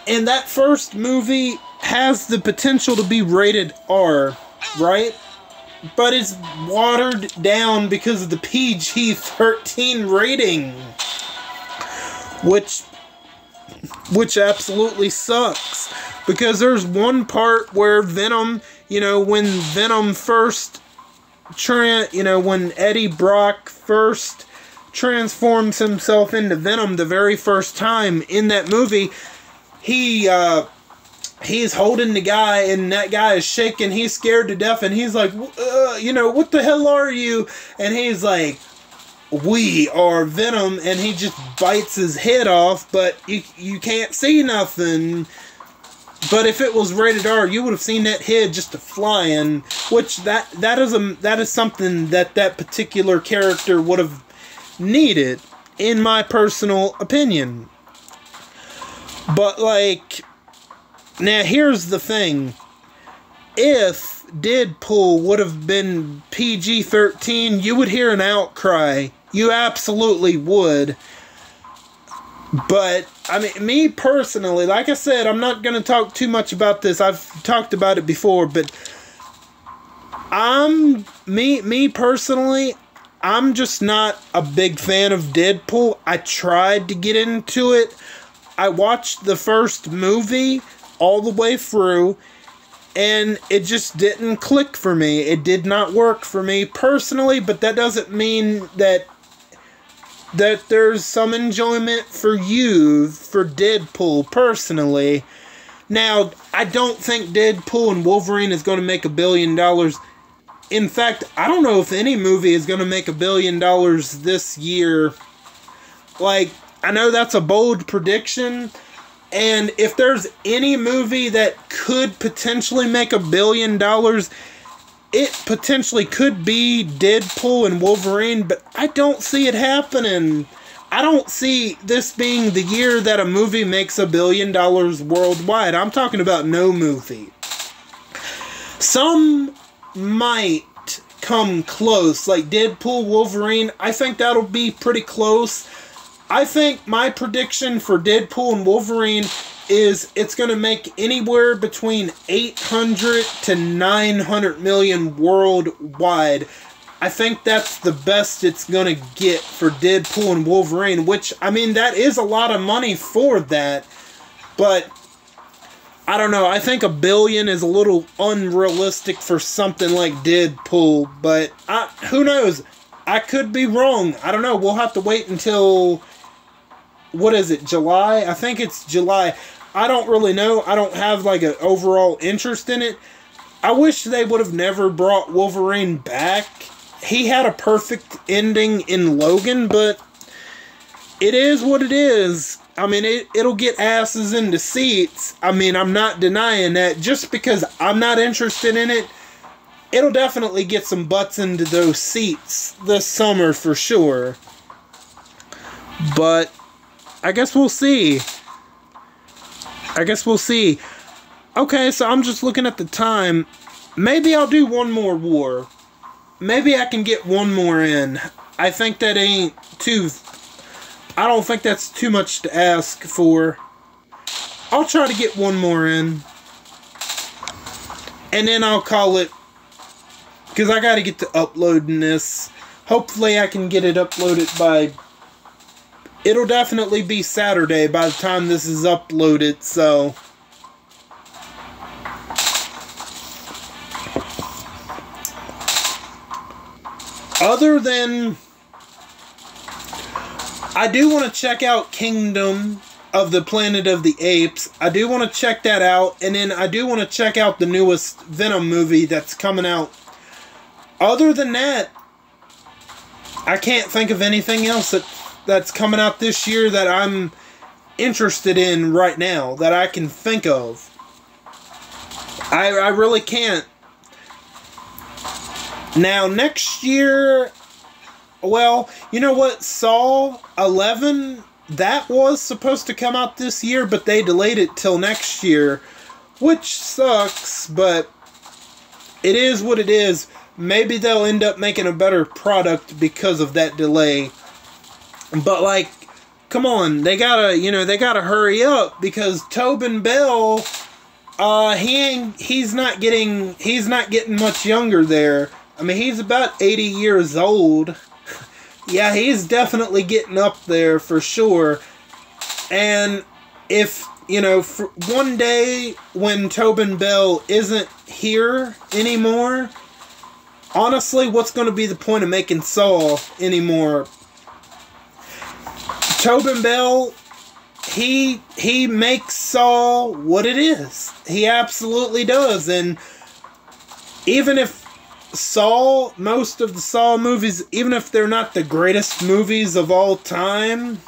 and that first movie has the potential to be rated R, right? But it's watered down because of the PG-13 rating, which absolutely sucks. Because there's one part where Venom, you know, when Venom first, when Eddie Brock first transforms himself into Venom the very first time in that movie, he's holding the guy, and that guy is shaking. He's scared to death, and he's like, what the hell are you? And he's like, we are Venom, and he just bites his head off, but you can't see nothing. But if it was rated R, you would have seen that head just flying, which that is something that particular character would have needed, in my personal opinion. But like, now here's the thing. If Deadpool would have been PG-13, you would hear an outcry. You absolutely would. But, I mean, me personally, like I said, I'm not going to talk too much about this. I've talked about it before, but me personally, I'm just not a big fan of Deadpool. I tried to get into it. I watched the first movie all the way through, and it just didn't click for me. It did not work for me personally, but that doesn't mean that there's some enjoyment for you for Deadpool personally. Now, I don't think Deadpool and Wolverine is going to make $1 billion. In fact, I don't know if any movie is going to make $1 billion this year. Like, I know that's a bold prediction, and if there's any movie that could potentially make $1 billion, it potentially could be Deadpool and Wolverine, but I don't see it happening. I don't see this being the year that a movie makes $1 billion worldwide. I'm talking about no movie. Some might come close, like Deadpool, Wolverine. I think that'll be pretty close. I think my prediction for Deadpool and Wolverine is it's going to make anywhere between 800 to 900 million worldwide. I think that's the best it's going to get for Deadpool and Wolverine, which, I mean, that is a lot of money for that, but I don't know. I think $1 billion is a little unrealistic for something like Deadpool, but who knows? I could be wrong. I don't know. We'll have to wait until, what is it, July? I think it's July. I don't really know. I don't have like an overall interest in it. I wish they would have never brought Wolverine back. He had a perfect ending in Logan, but it is what it is. I mean, it'll get asses into seats. I mean, I'm not denying that. Just because I'm not interested in it, it'll definitely get some butts into those seats this summer for sure. But I guess we'll see. Okay, so I'm just looking at the time. Maybe I'll do one more war. Maybe I can get one more in. I think that ain't too... I don't think that's too much to ask for. I'll try to get one more in. And then I'll call it... because I gotta get to uploading this. Hopefully I can get it uploaded by... it'll definitely be Saturday by the time this is uploaded, so... other than... I do want to check out Kingdom of the Planet of the Apes. I do want to check that out. And then I do want to check out the newest Venom movie that's coming out. Other than that, I can't think of anything else that's coming out this year that I'm interested in right now, that I can think of. I really can't. Now, next year, well, you know what? Saw 11, that was supposed to come out this year, but they delayed it till next year, which sucks, but it is what it is. Maybe they'll end up making a better product because of that delay. But, like, come on, they gotta hurry up, because Tobin Bell, he's not getting much younger there. I mean, he's about 80 years old. Yeah, he's definitely getting up there for sure. And if, for one day when Tobin Bell isn't here anymore, honestly, what's going to be the point of making Saw anymore? Tobin Bell, he makes Saw what it is. He absolutely does. And even if most of the Saw movies, even if they're not the greatest movies of all time,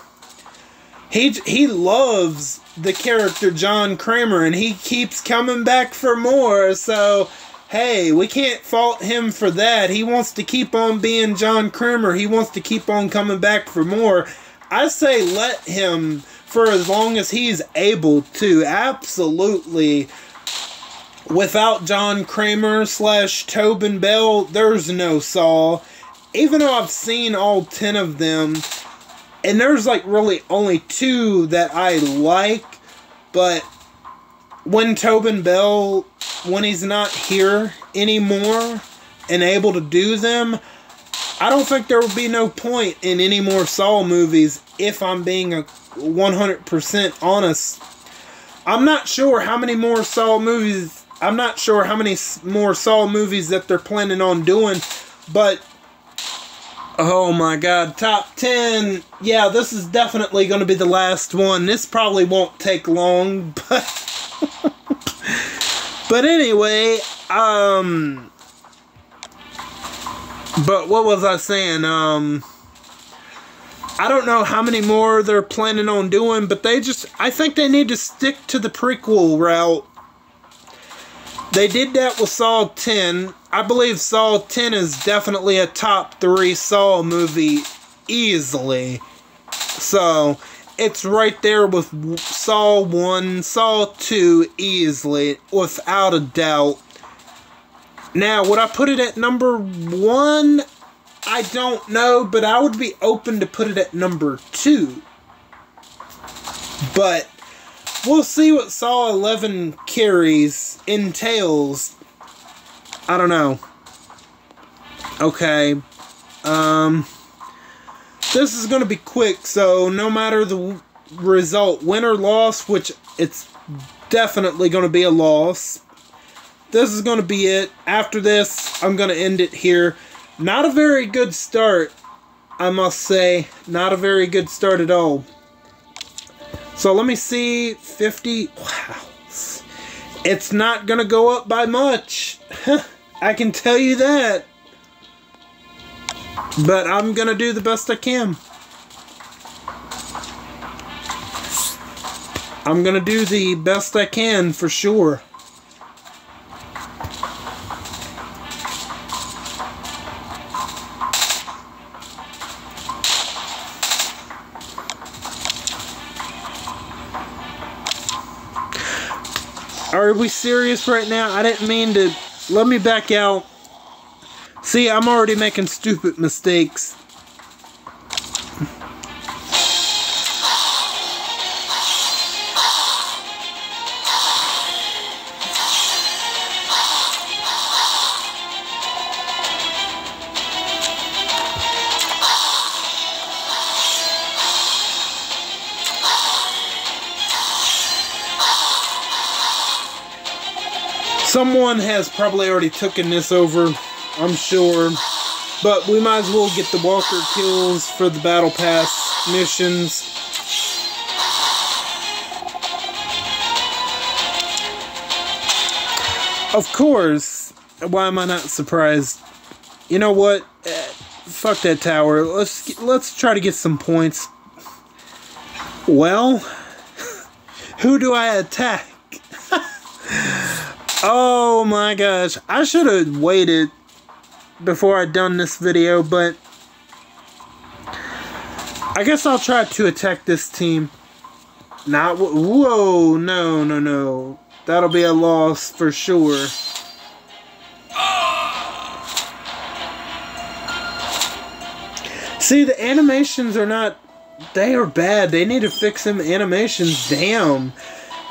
he loves the character John Kramer, and he keeps coming back for more, so hey, we can't fault him for that. He wants to keep on being John Kramer. He wants to keep on coming back for more. I say let him for as long as he's able to. Absolutely. Without John Kramer / Tobin Bell, there's no Saw. Even though I've seen all 10 of them, and there's like really only 2 that I like, but when Tobin Bell, when he's not here anymore and able to do them, I don't think there will be no point in any more Saw movies, if I'm being 100% honest. I'm not sure how many more Saw movies that they're planning on doing, but oh my god, top 10. Yeah, this is definitely going to be the last one. This probably won't take long, but anyway, but what was I saying? I don't know how many more they're planning on doing, but I think they need to stick to the prequel route. They did that with Saw 10. I believe Saw 10 is definitely a top 3 Saw movie, easily. So, it's right there with Saw 1, Saw 2, easily, without a doubt. Now, would I put it at number 1? I don't know, but I would be open to put it at number 2. But we'll see what Saw 11 entails. I don't know. Okay. This is going to be quick, so no matter the result, win or loss, which it's definitely going to be a loss, this is going to be it. After this, I'm going to end it here. Not a very good start, I must say. Not a very good start at all. So let me see. 50. Wow. It's not going to go up by much. I can tell you that. But I'm going to do the best I can. I'm going to do the best I can for sure. Are we serious right now? I didn't mean to. Let me back out. See, I'm already making stupid mistakes. Someone has probably already taken this over, I'm sure. But we might as well get the walker kills for the battle pass missions. Of course. Why am I not surprised? You know what? Fuck that tower. Let's try to get some points. Well, who do I attack? Oh my gosh, I should have waited before I'd done this video, but I guess I'll try to attack this team. Not, whoa, no. That'll be a loss for sure. See, the animations are not, they are bad. They need to fix them animations, damn.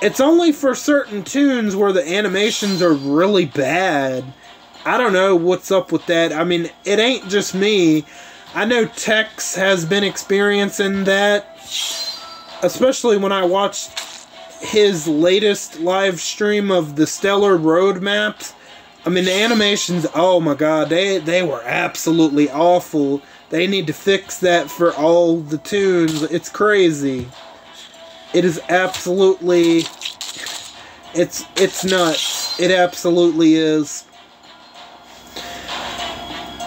It's only for certain tunes where the animations are really bad. I don't know what's up with that. I mean, it ain't just me. I know Tex has been experiencing that. Especially when I watched his latest live stream of the Stellar Roadmaps. I mean, the animations, oh my god, they were absolutely awful. They need to fix that for all the tunes. It's crazy. It is absolutely, it's nuts. It absolutely is.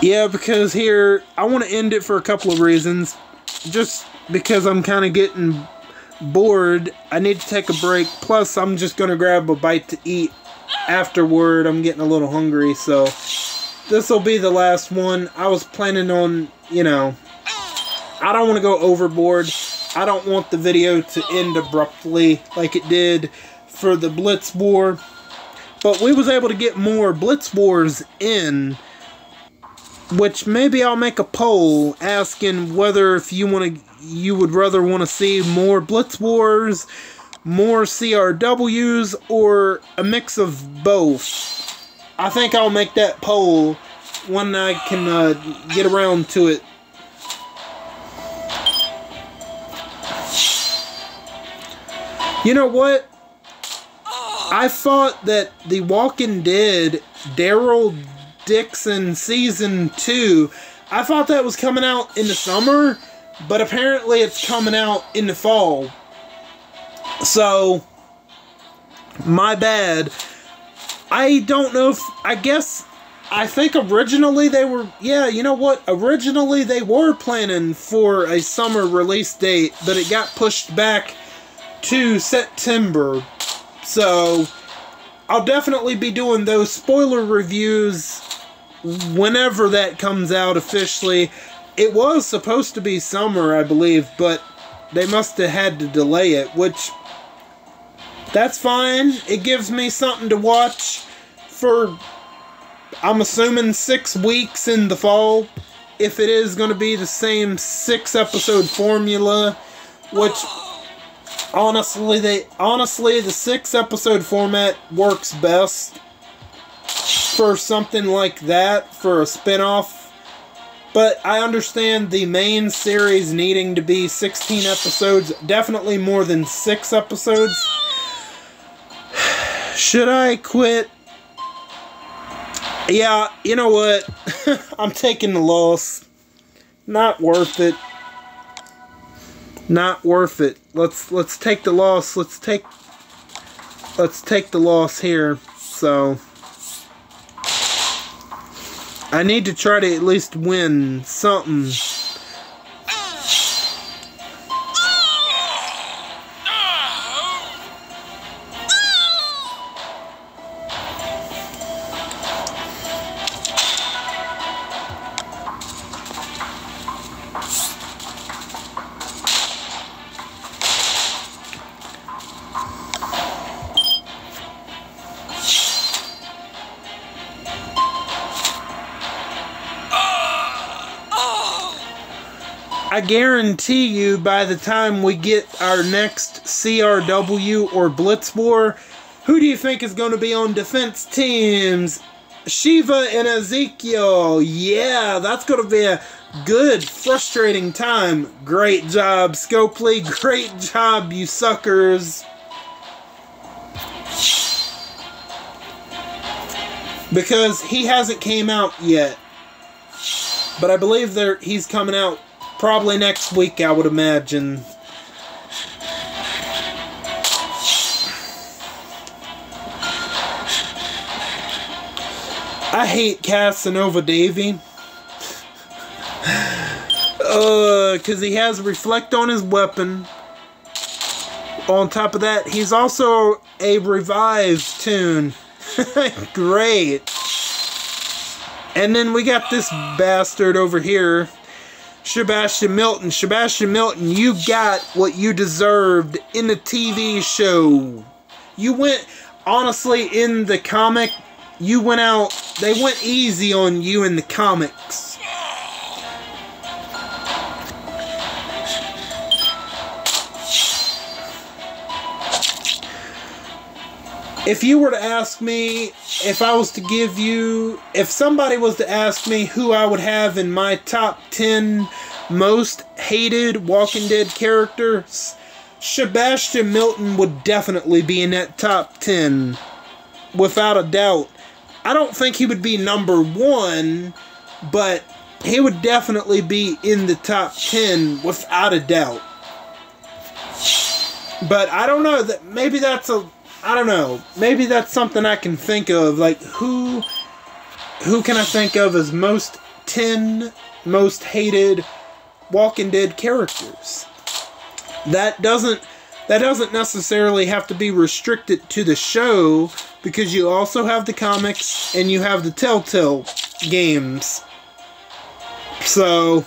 Yeah, because here, I want to end it for a couple of reasons. Just because I'm kind of getting bored, I need to take a break. Plus, I'm just going to grab a bite to eat afterward. I'm getting a little hungry, so this will be the last one. I was planning on, you know, I don't want to go overboard. I don't want the video to end abruptly like it did for the Blitz War. But we was able to get more Blitz Wars in, which maybe I'll make a poll asking whether if you would rather want to see more Blitz Wars, more CRWs, or a mix of both. I think I'll make that poll when I can get around to it. You know what? I thought that The Walking Dead Daryl Dixon Season 2, I thought that was coming out in the summer, but apparently it's coming out in the fall. So, my bad. I don't know if, I think originally they were, yeah, you know what? Originally they were planning for a summer release date, but it got pushed back to September. So, I'll definitely be doing those spoiler reviews whenever that comes out officially. It was supposed to be summer, I believe, but they must have had to delay it, which, that's fine. It gives me something to watch for, I'm assuming, 6 weeks in the fall, if it is going to be the same 6-episode formula, which, honestly, the 6-episode format works best for something like that, for a spin-off. But I understand the main series needing to be 16 episodes, definitely more than 6 episodes. Should I quit? Yeah, you know what? I'm taking the loss. Not worth it. Not worth it. Let's take the loss. Let's take the loss here. So I need to try to at least win something. I guarantee you by the time we get our next CRW or Blitz War, who do you think is going to be on defense teams? Shiva and Ezekiel. Yeah, that's going to be a good, frustrating time. Great job, Scopely. Great job, you suckers. Because he hasn't came out yet. But I believe he's coming out probably next week, I would imagine. I hate Casanova Davey. Because he has Reflect on his weapon. On top of that, he's also a Revive tune. Great. And then we got this bastard over here, Sebastian Milton. Sebastian Milton, you got what you deserved in the TV show. You went, honestly, in the comic, you went out, they went easy on you in the comics. If you were to ask me, if somebody was to ask me who I would have in my top 10 most hated Walking Dead characters, Sebastian Milton would definitely be in that top 10, without a doubt. I don't think he would be number 1, but he would definitely be in the top 10, without a doubt. But I don't know, I don't know. Maybe that's something I can think of. Like, who can I think of as 10 most hated Walking Dead characters? That doesn't necessarily have to be restricted to the show, because you also have the comics and you have the Telltale games. So,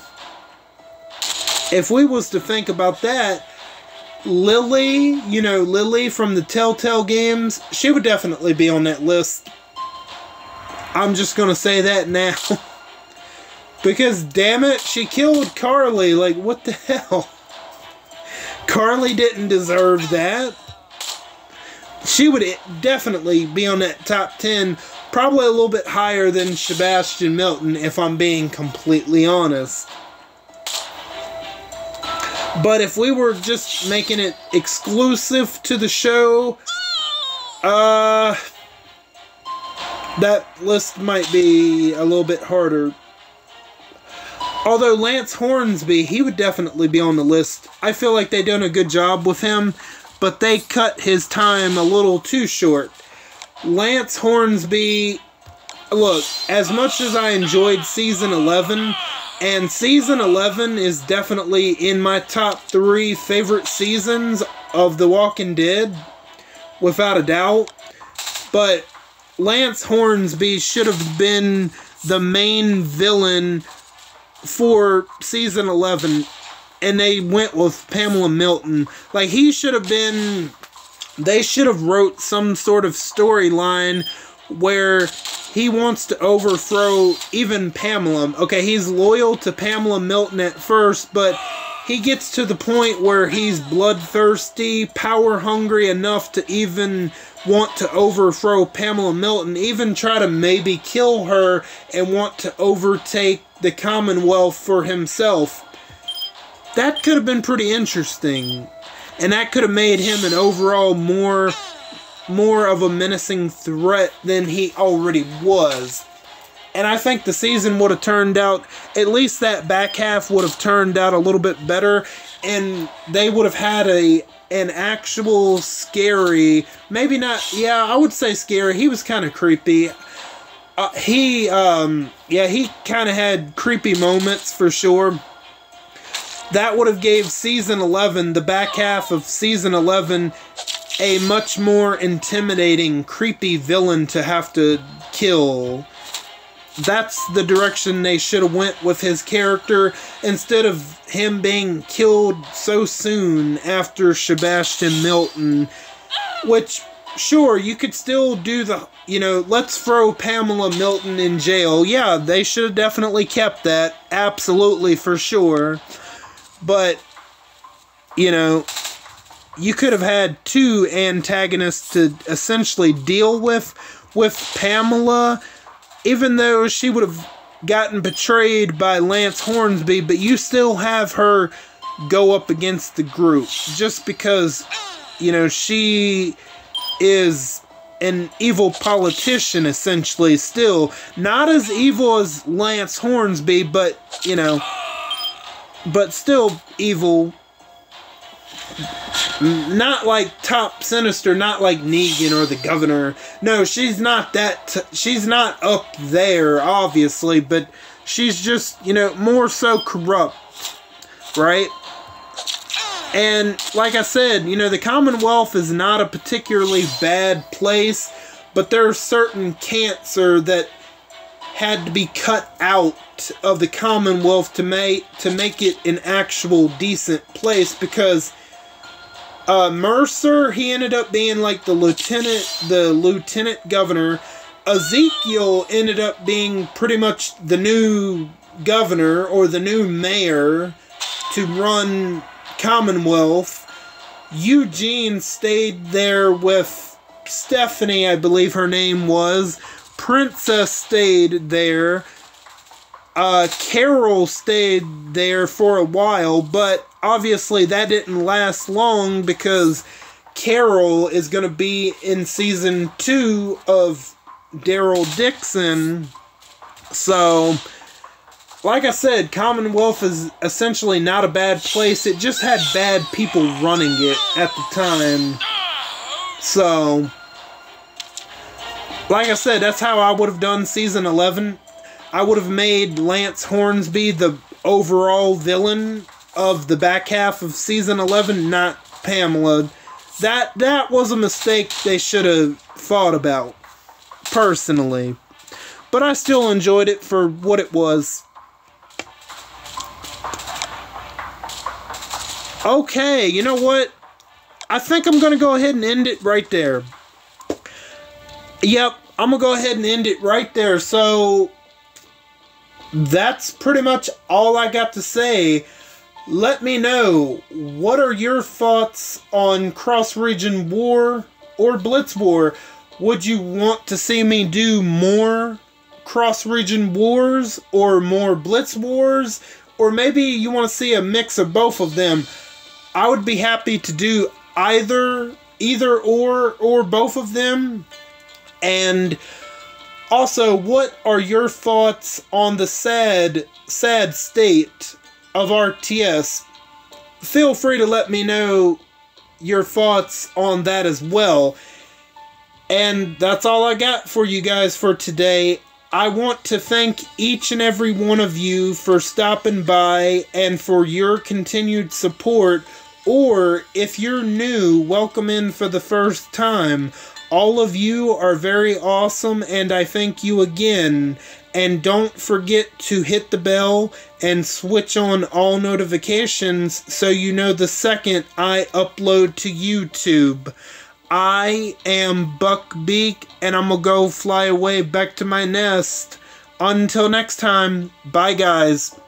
if we was to think about that, Lily, Lily from the Telltale games, she would definitely be on that list. I'm just gonna say that now. Because, damn it, she killed Carly. Like, what the hell? Carly didn't deserve that. She would definitely be on that top 10, probably a little bit higher than Sebastian Milton, if I'm being completely honest. But if we were just making it exclusive to the show, that list might be a little bit harder. Although Lance Hornsby, he would definitely be on the list. I feel like they've done a good job with him, but they cut his time a little too short. Lance Hornsby, look, as much as I enjoyed Season 11... and Season 11 is definitely in my top 3 favorite seasons of The Walking Dead, without a doubt. But Lance Hornsby should have been the main villain for Season 11, and they went with Pamela Milton. Like, he should have been... They should have wrote some sort of storyline where he wants to overthrow even Pamela. Okay, he's loyal to Pamela Milton at first, but he gets to the point where he's bloodthirsty, power-hungry enough to even want to overthrow Pamela Milton, even try to maybe kill her and want to overtake the Commonwealth for himself. That could have been pretty interesting, and that could have made him an overall more of a menacing threat than he already was. And I think the season would have turned out, at least that back half would have turned out a little bit better, and they would have had an actual scary, maybe not, yeah, I would say scary. He was kind of creepy. He kind of had creepy moments for sure. That would have gave season 11, the back half of season 11, a much more intimidating, creepy villain to have to kill. That's the direction they should have went with his character, instead of him being killed so soon after Sebastian Milton. Which, sure, you could still do the, let's throw Pamela Milton in jail. Yeah, they should have definitely kept that. Absolutely, for sure. But, you could have had two antagonists to essentially deal with Pamela, even though she would have gotten betrayed by Lance Hornsby, but you still have her go up against the group, just because, she is an evil politician, essentially, still. Not as evil as Lance Hornsby, but, but still evil. Not like top sinister, not like Negan or the governor. No, she's not that. She's not up there, obviously, but she's just, more so corrupt, right? And like I said, the Commonwealth is not a particularly bad place, but there's certain cancer that had to be cut out of the Commonwealth to make it an actual decent place, because Mercer, he ended up being like the lieutenant governor. Ezekiel ended up being pretty much the new governor or the new mayor to run Commonwealth. Eugene stayed there with Stephanie, I believe her name was. Princess stayed there. Carol stayed there for a while, but obviously that didn't last long, because Carol is going to be in season 2 of Daryl Dixon. So, like I said, Commonwealth is essentially not a bad place. It just had bad people running it at the time. So, like I said, that's how I would have done season 11. I would have made Lance Hornsby the overall villain of the back half of season 11, not Pamela. That was a mistake they should have thought about, personally. But I still enjoyed it for what it was. Okay, you know what? I think I'm going to go ahead and end it right there. Yep, I'm going to go ahead and end it right there. So, that's pretty much all I got to say. Let me know, what are your thoughts on Cross-Region War or Blitz War? Would you want to see me do more Cross-Region Wars or more Blitz Wars? Or maybe you want to see a mix of both of them. I would be happy to do either or both of them. And also, what are your thoughts on the sad state of RTS? Feel free to let me know your thoughts on that as well. And that's all I got for you guys for today. I want to thank each and every one of you for stopping by and for your continued support. Or, if you're new, welcome in for the first time. All of you are very awesome, and I thank you again. And don't forget to hit the bell and switch on all notifications so you know the second I upload to YouTube. I am Buck Beak, and I'm gonna go fly away back to my nest. Until next time, bye guys.